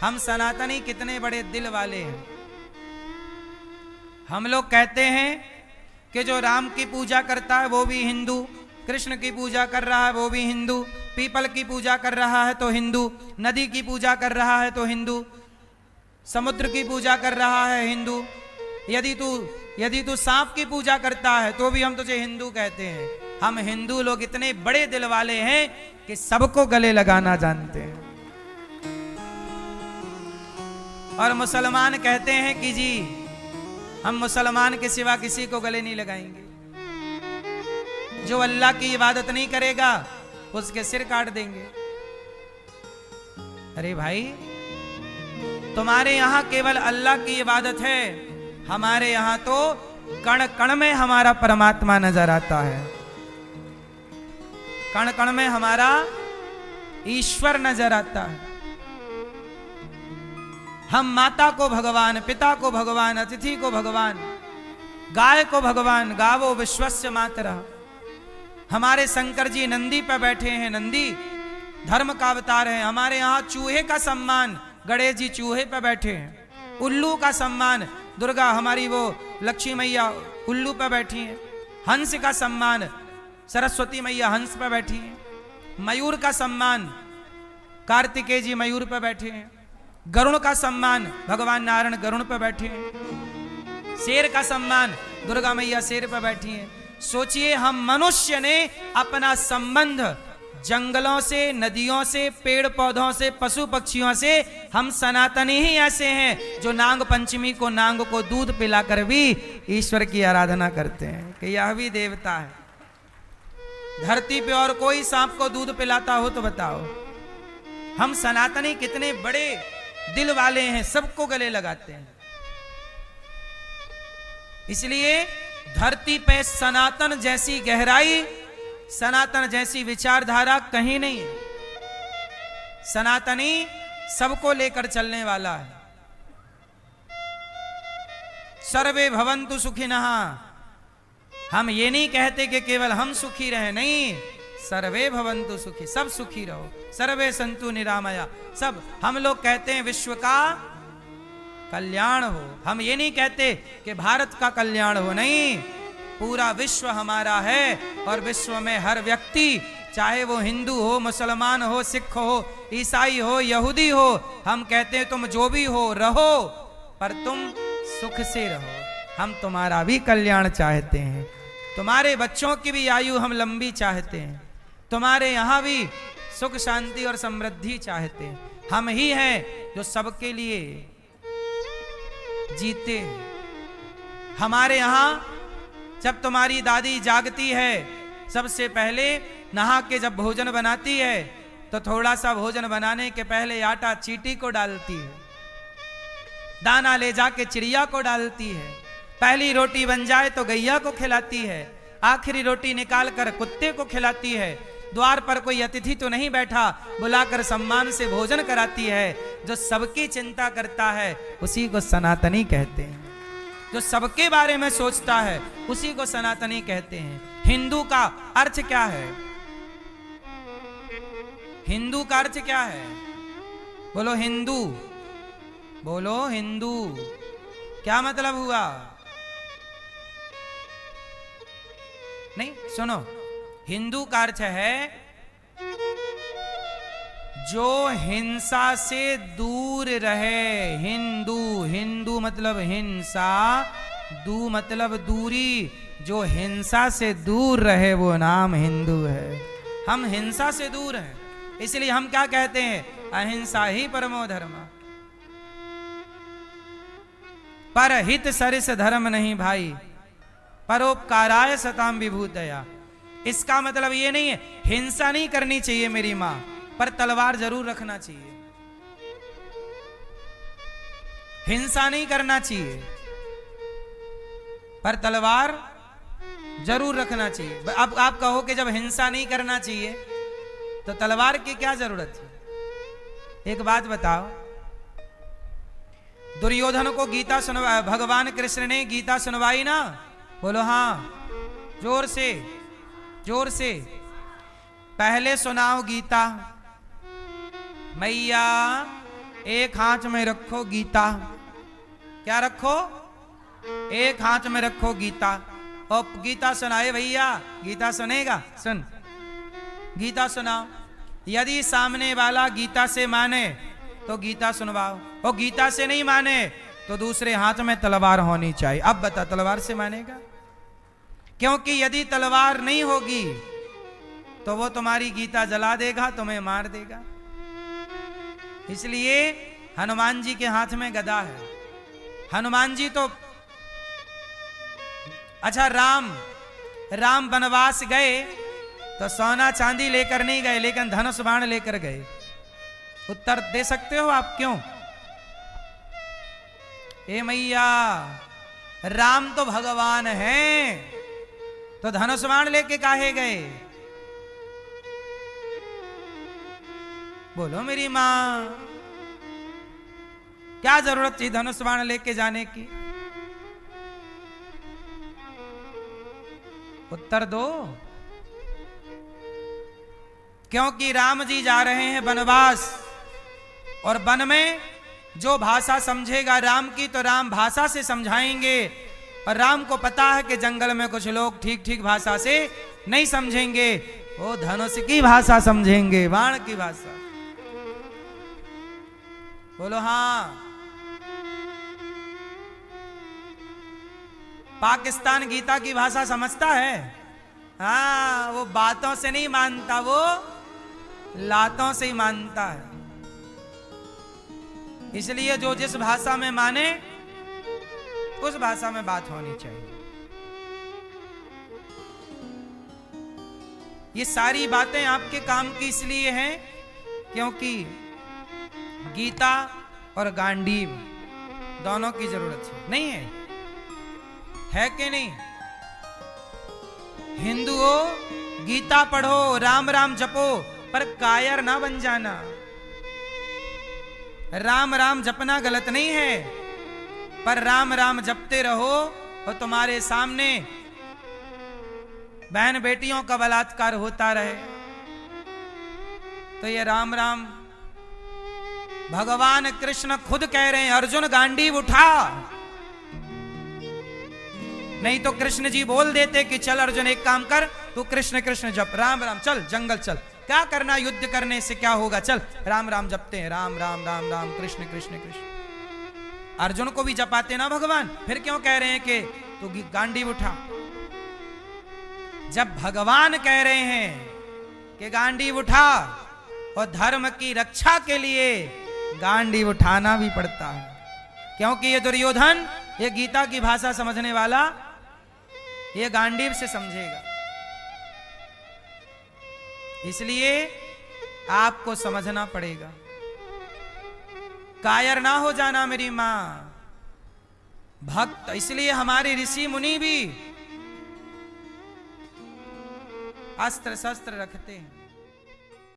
हम सनातनी कितने बड़े दिल वाले हैं। हम लोग कहते हैं कि जो राम की पूजा करता है वो भी हिंदू, कृष्ण की पूजा कर रहा है वो भी हिंदू, पीपल की पूजा कर रहा है तो हिंदू, नदी की पूजा कर रहा है तो हिंदू, समुद्र की पूजा कर रहा है हिंदू, यदि तू सांप की पूजा करता है तो भी हम तुझे हिंदू कहते हैं। हम हिंदू लोग इतने बड़े दिल वाले हैं कि सबको गले लगाना जानते हैं। और मुसलमान कहते हैं कि जी हम मुसलमान के सिवा किसी को गले नहीं लगाएंगे, जो अल्लाह की इबादत नहीं करेगा उसके सिर काट देंगे। अरे भाई, तुम्हारे यहां केवल अल्लाह की इबादत है, हमारे यहां तो कण कण में हमारा परमात्मा नजर आता है, कण कण में हमारा ईश्वर नजर आता है। हम माता को भगवान, पिता को भगवान, अतिथि को भगवान, गाय को भगवान, गावो विश्वस्य मातरः। हमारे शंकर जी नंदी पर बैठे हैं, नंदी धर्म का अवतार है। हमारे यहाँ चूहे का सम्मान, गणेश जी चूहे पर बैठे हैं। उल्लू का सम्मान, दुर्गा हमारी वो लक्ष्मी मैया उल्लू पर बैठी हैं। हंस का सम्मान, सरस्वती मैया हंस पर बैठी हैं। मयूर का सम्मान, कार्तिकेय जी मयूर पर बैठे हैं। गरुण का सम्मान, भगवान नारायण गरुण पर बैठे हैं। शेर का सम्मान, दुर्गा मैया शेर पर बैठी हैं। सोचिए, हम मनुष्य ने अपना संबंध जंगलों से, नदियों से, पेड़ पौधों से, पशु पक्षियों से, हम सनातनी ही ऐसे हैं जो नाग पंचमी को नाग को दूध पिलाकर भी ईश्वर की आराधना करते हैं कि यह भी देवता है। धरती पे और कोई सांप को दूध पिलाता हो तो बताओ। हम सनातनी कितने बड़े दिल वाले हैं, सबको गले लगाते हैं। इसलिए धरती पे सनातन जैसी गहराई, सनातन जैसी विचारधारा कहीं नहीं है। सनातनी सबको लेकर चलने वाला है। सर्वे भवन्तु सुखिनः। हम ये नहीं कहते कि केवल हम सुखी रहे, नहीं, सर्वे भवन्तु सुखी, सब सुखी रहो। सर्वे सन्तु निरामया, सब। हम लोग कहते हैं विश्व का कल्याण हो। हम ये नहीं कहते कि भारत का कल्याण हो, नहीं, पूरा विश्व हमारा है। और विश्व में हर व्यक्ति, चाहे वो हिंदू हो, मुसलमान हो, सिख हो, ईसाई हो, यहूदी हो, हम कहते हैं तुम जो भी हो रहो, पर तुम सुख से रहो। हम तुम्हारा भी कल्याण चाहते हैं, तुम्हारे बच्चों की भी आयु हम लंबी चाहते हैं, तुम्हारे यहाँ भी सुख शांति और समृद्धि चाहते हैं। हम ही हैं जो सबके लिए जीते। हमारे यहाँ जब तुम्हारी दादी जागती है, सबसे पहले नहा के जब भोजन बनाती है तो थोड़ा सा भोजन बनाने के पहले आटा चींटी को डालती है, दाना ले जाके चिड़िया को डालती है, पहली रोटी बन जाए तो गैया को खिलाती है, आखिरी रोटी निकाल कर कुत्ते को खिलाती है। द्वार पर कोई अतिथि तो नहीं बैठा, बुलाकर सम्मान से भोजन कराती है। जो सबकी चिंता करता है उसी को सनातनी कहते हैं। जो सबके बारे में सोचता है उसी को सनातनी कहते हैं। हिंदू का अर्थ क्या है? हिंदू का अर्थ क्या है? बोलो हिंदू, बोलो हिंदू। क्या मतलब हुआ? नहीं, सुनो, हिंदू का अर्थ है जो हिंसा से दूर रहे। हिंदू, हिंदू मतलब हिंसा, दू मतलब दूरी। जो हिंसा से दूर रहे वो नाम हिंदू है। हम हिंसा से दूर हैं, इसलिए हम क्या कहते हैं? अहिंसा ही परमो धर्म। परहित सरिस धर्म नहीं भाई, परोपकाराय सताम विभूतया। इसका मतलब ये नहीं है हिंसा नहीं करनी चाहिए मेरी मां, पर तलवार जरूर रखना चाहिए। हिंसा नहीं करना चाहिए, पर तलवार जरूर रखना चाहिए। अब आप कहो कि जब हिंसा नहीं करना चाहिए तो तलवार की क्या जरूरत है? एक बात बताओ, दुर्योधन को गीता सुनवा, भगवान कृष्ण ने गीता सुनवाई ना? बोलो हाँ, जोर से, जोर से। पहले सुनाओ गीता। मैया एक हाथ में रखो गीता। क्या रखो? एक हाथ में रखो गीता। और गीता सुनाए भैया, गीता सुनेगा? सुन, गीता सुनाओ। यदि सामने वाला गीता से माने तो गीता सुनवाओ, और गीता से नहीं माने तो दूसरे हाथ में तलवार होनी चाहिए। अब बता, तलवार से मानेगा? क्योंकि यदि तलवार नहीं होगी तो वो तुम्हारी गीता जला देगा, तुम्हें मार देगा। इसलिए हनुमान जी के हाथ में गदा है। हनुमान जी तो अच्छा, राम वनवास गए तो सोना चांदी लेकर नहीं गए, लेकिन धनुष बाण लेकर गए। उत्तर दे सकते हो आप क्यों? ए मैया, राम तो भगवान हैं, तो धनुष बाण लेके काहे गए? बोलो मेरी मां, क्या जरूरत थी धनुष बाण लेके जाने की? उत्तर दो। क्योंकि राम जी जा रहे हैं वनवास, और वन में जो भाषा समझेगा राम की तो राम भाषा से समझाएंगे, और राम को पता है कि जंगल में कुछ लोग ठीक ठीक भाषा से नहीं समझेंगे, वो धनुष की भाषा समझेंगे, बाण की भाषा। बोलो हाँ। पाकिस्तान गीता की भाषा समझता है? हाँ, वो बातों से नहीं मानता, वो लातों से ही मानता है। इसलिए जो जिस भाषा में माने उस भाषा में बात होनी चाहिए। ये सारी बातें आपके काम की इसलिए हैं क्योंकि गीता और गांडीव दोनों की जरूरत है, नहीं है कि नहीं? हिंदुओं, गीता पढ़ो, राम राम जपो, पर कायर ना बन जाना। राम राम जपना गलत नहीं है, पर राम राम जपते रहो और तुम्हारे सामने बहन बेटियों का बलात्कार होता रहे तो ये राम राम। भगवान कृष्ण खुद कह रहे हैं, अर्जुन गांडीव उठा। नहीं तो कृष्ण जी बोल देते कि चल अर्जुन एक काम कर, तू कृष्ण कृष्ण जप, राम राम, चल जंगल चल, क्या करना, युद्ध करने से क्या होगा, चल राम राम जपते हैं, राम राम राम राम कृष्ण कृष्ण कृष्ण। अर्जुन को भी जपाते ना भगवान, फिर क्यों कह रहे हैं कि तू गांडीव उठा? जब भगवान कह रहे हैं कि गांडीव उठा, और धर्म की रक्षा के लिए गांडीव उठाना भी पड़ता है, क्योंकि ये दुर्योधन, ये गीता की भाषा समझने वाला, ये गांडीव से समझेगा। इसलिए आपको समझना पड़ेगा, कायर ना हो जाना मेरी मां। भक्त, इसलिए हमारे ऋषि मुनि भी अस्त्र शस्त्र रखते हैं।